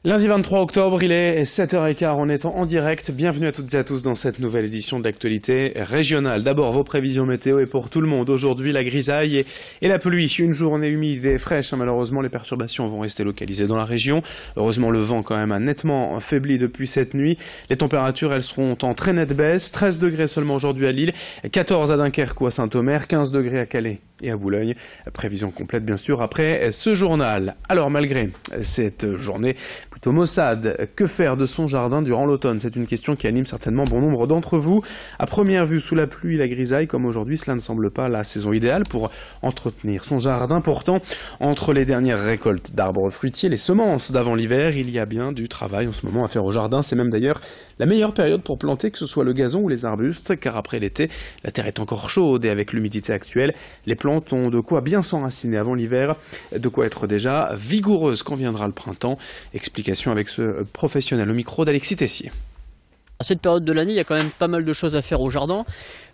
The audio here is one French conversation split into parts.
Lundi 23 octobre, il est 7h15, on est en direct. Bienvenue à toutes et à tous dans cette nouvelle édition de l'actualité régionale. D'abord, vos prévisions météo et pour tout le monde. Aujourd'hui, la grisaille et la pluie. Une journée humide et fraîche. Malheureusement, les perturbations vont rester localisées dans la région. Heureusement, le vent quand même a nettement faibli depuis cette nuit. Les températures, elles seront en très nette baisse. 13 degrés seulement aujourd'hui à Lille, 14 à Dunkerque ou à Saint-Omer, 15 degrés à Calais et à Boulogne. Prévision complète, bien sûr, après ce journal. Alors, malgré cette journée plutôt maussade, que faire de son jardin durant l'automne? C'est une question qui anime certainement bon nombre d'entre vous. À première vue, sous la pluie et la grisaille, comme aujourd'hui, cela ne semble pas la saison idéale pour entretenir son jardin. Pourtant, entre les dernières récoltes d'arbres fruitiers, les semences d'avant l'hiver, il y a bien du travail en ce moment à faire au jardin. C'est même d'ailleurs la meilleure période pour planter, que ce soit le gazon ou les arbustes, car après l'été, la terre est encore chaude et avec l'humidité actuelle, les plantes ont de quoi bien s'enraciner avant l'hiver, de quoi être déjà vigoureuses quand viendra le printemps. Explication avec ce professionnel au micro d'Alexis Tessier. À cette période de l'année, il y a quand même pas mal de choses à faire au jardin.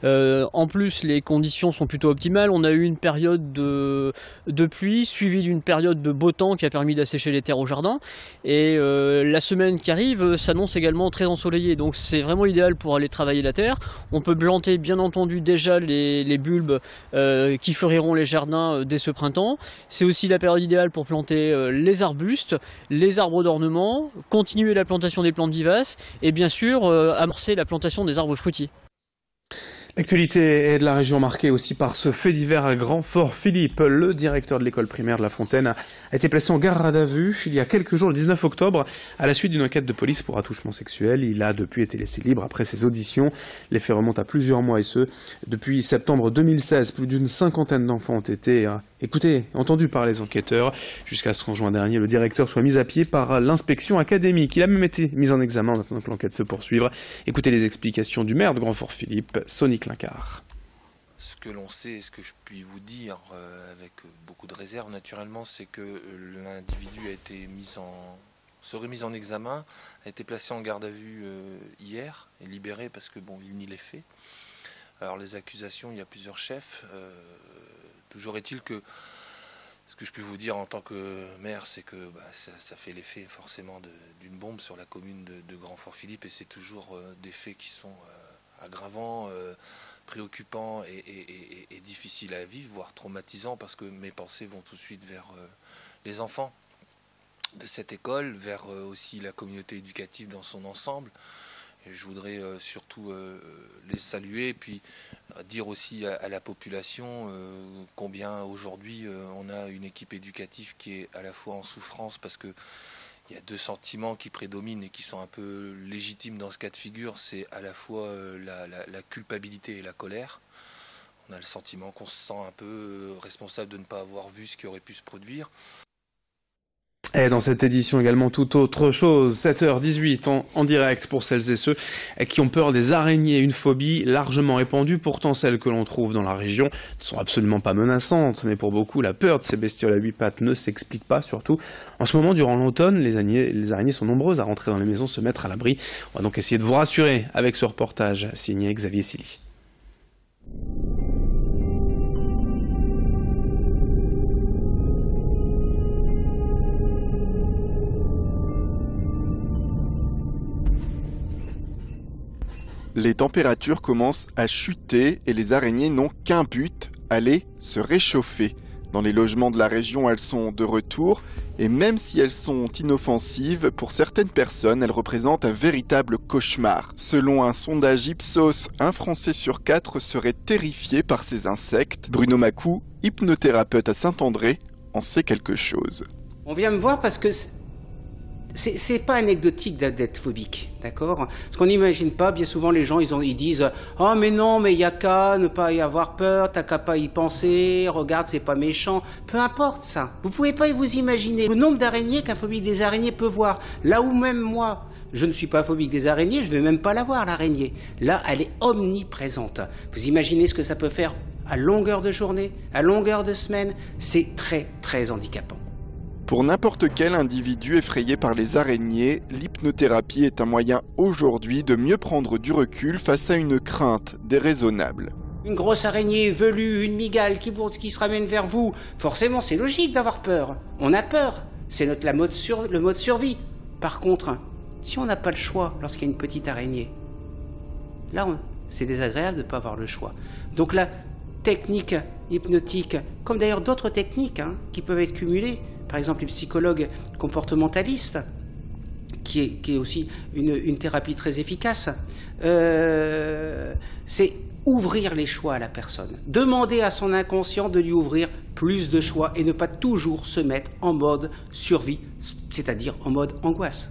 En plus, les conditions sont plutôt optimales. On a eu une période de pluie suivie d'une période de beau temps qui a permis d'assécher les terres au jardin. Et la semaine qui arrive s'annonce également très ensoleillée. Donc c'est vraiment idéal pour aller travailler la terre. On peut planter bien entendu déjà les bulbes qui fleuriront les jardins dès ce printemps. C'est aussi la période idéale pour planter les arbustes, les arbres d'ornement, continuer la plantation des plantes vivaces et bien sûr amorcer la plantation des arbres fruitiers. L'actualité est de la région marquée aussi par ce fait divers à Grand-Fort-Philippe. Le directeur de l'école primaire de La Fontaine a été placé en garde à vue il y a quelques jours, le 19 octobre, à la suite d'une enquête de police pour attouchement sexuel. Il a depuis été laissé libre après ses auditions. Les faits remontent à plusieurs mois et ce, depuis septembre 2016. Plus d'une cinquantaine d'enfants ont été écoutés, entendus par les enquêteurs, jusqu'à ce qu'en juin dernier, le directeur soit mis à pied par l'inspection académique. Il a même été mis en examen en attendant que l'enquête se poursuive. Écoutez les explications du maire de Grand-Fort-Philippe, Sonic Lincard. Ce que l'on sait, ce que je puis vous dire avec beaucoup de réserve naturellement, c'est que l'individu serait mis en examen, a été placé en garde à vue hier et libéré parce que bon, il nie les faits. Alors les accusations, il y a plusieurs chefs. Toujours est-il que ce que je peux vous dire en tant que maire, c'est que ça fait l'effet forcément d'une bombe sur la commune de Grand-Fort-Philippe et c'est toujours des faits qui sont aggravants, préoccupants et difficiles à vivre, voire traumatisants, parce que mes pensées vont tout de suite vers les enfants de cette école, vers aussi la communauté éducative dans son ensemble. Et je voudrais surtout les saluer et puis dire aussi à la population combien aujourd'hui on a une équipe éducative qui est à la fois en souffrance parce que il y a deux sentiments qui prédominent et qui sont un peu légitimes dans ce cas de figure, c'est à la fois la culpabilité et la colère. On a le sentiment qu'on se sent un peu responsable de ne pas avoir vu ce qui aurait pu se produire. Et dans cette édition également tout autre chose, 7h18 en direct pour celles et ceux qui ont peur des araignées, une phobie largement répandue. Pourtant celles que l'on trouve dans la région ne sont absolument pas menaçantes, mais pour beaucoup la peur de ces bestioles à 8 pattes ne s'explique pas, surtout en ce moment durant l'automne, les araignées sont nombreuses à rentrer dans les maisons, se mettre à l'abri. On va donc essayer de vous rassurer avec ce reportage signé Xavier Silly. Les températures commencent à chuter et les araignées n'ont qu'un but, aller se réchauffer. Dans les logements de la région, elles sont de retour et même si elles sont inoffensives, pour certaines personnes, elles représentent un véritable cauchemar. Selon un sondage Ipsos, un Français sur 4 serait terrifié par ces insectes. Bruno Macou, hypnothérapeute à Saint-André, en sait quelque chose. On vient me voir parce que c'est pas anecdotique d'être phobique, d'accord? Parce qu'on n'imagine pas, bien souvent les gens ils disent « Oh mais non, mais il n'y a qu'à ne pas y avoir peur, t'as qu'à pas y penser, regarde c'est pas méchant ». Peu importe ça, vous pouvez pas vous imaginer le nombre d'araignées qu'un phobique des araignées peut voir. Là où même moi, je ne suis pas phobique des araignées, je ne vais même pas la voir l'araignée. Là, elle est omniprésente. Vous imaginez ce que ça peut faire à longueur de journée, à longueur de semaine? C'est très très handicapant. Pour n'importe quel individu effrayé par les araignées, l'hypnothérapie est un moyen aujourd'hui de mieux prendre du recul face à une crainte déraisonnable. Une grosse araignée velue, une mygale qui se ramène vers vous, forcément c'est logique d'avoir peur. On a peur, c'est le mode survie. Par contre, si on n'a pas le choix lorsqu'il y a une petite araignée, là c'est désagréable de ne pas avoir le choix. Donc la technique hypnotique, comme d'ailleurs d'autres techniques qui peuvent être cumulées, par exemple les psychologues comportementalistes, qui est aussi une thérapie très efficace, c'est ouvrir les choix à la personne. Demander à son inconscient de lui ouvrir plus de choix et ne pas toujours se mettre en mode survie, c'est-à-dire en mode angoisse.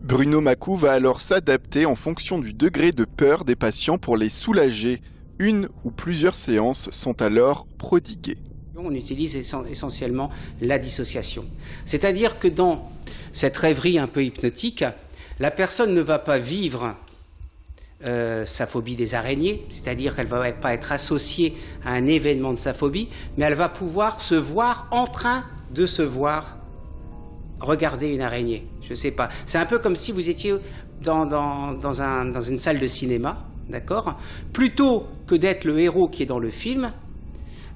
Bruno Macou va alors s'adapter en fonction du degré de peur des patients pour les soulager. Une ou plusieurs séances sont alors prodiguées. On utilise essentiellement la dissociation. C'est-à-dire que dans cette rêverie un peu hypnotique, la personne ne va pas vivre sa phobie des araignées, c'est-à-dire qu'elle ne va pas être associée à un événement de sa phobie, mais elle va pouvoir se voir en train de se voir regarder une araignée. Je ne sais pas. C'est un peu comme si vous étiez dans une salle de cinéma, d'accord ? Plutôt que d'être le héros qui est dans le film,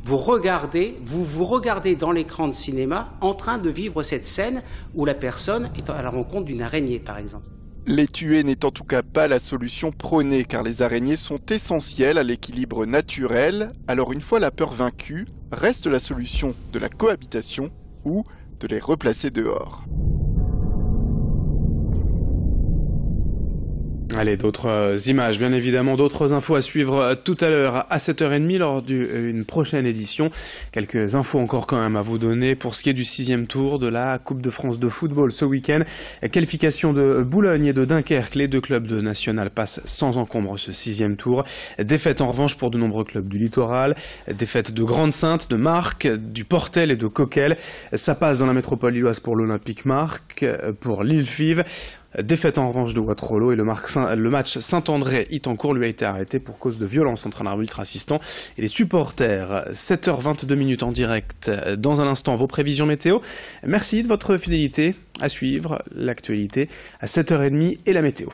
vous vous regardez dans l'écran de cinéma en train de vivre cette scène où la personne est à la rencontre d'une araignée, par exemple. Les tuer n'est en tout cas pas la solution prônée, car les araignées sont essentielles à l'équilibre naturel. Alors une fois la peur vaincue, reste la solution de la cohabitation ou de les replacer dehors. Allez, d'autres images, bien évidemment, d'autres infos à suivre tout à l'heure à 7h30 lors d'une prochaine édition. Quelques infos encore quand même à vous donner pour ce qui est du 6e tour de la Coupe de France de football ce week-end. Qualification de Boulogne et de Dunkerque, les deux clubs de National passent sans encombre ce 6e tour. Défaite en revanche pour de nombreux clubs du littoral, défaite de Grande-Sainte, de Marques, du Portel et de Coquel. Ça passe dans la métropole lilloise pour l'Olympique Marques, pour l'Île-Fives. Défaite en revanche de Watt-Rollo et le match Saint-André-Itancourt lui a été arrêté pour cause de violence entre un arbitre assistant et les supporters. 7h22 en direct. Dans un instant, vos prévisions météo. Merci de votre fidélité. À suivre l'actualité à 7h30 et la météo.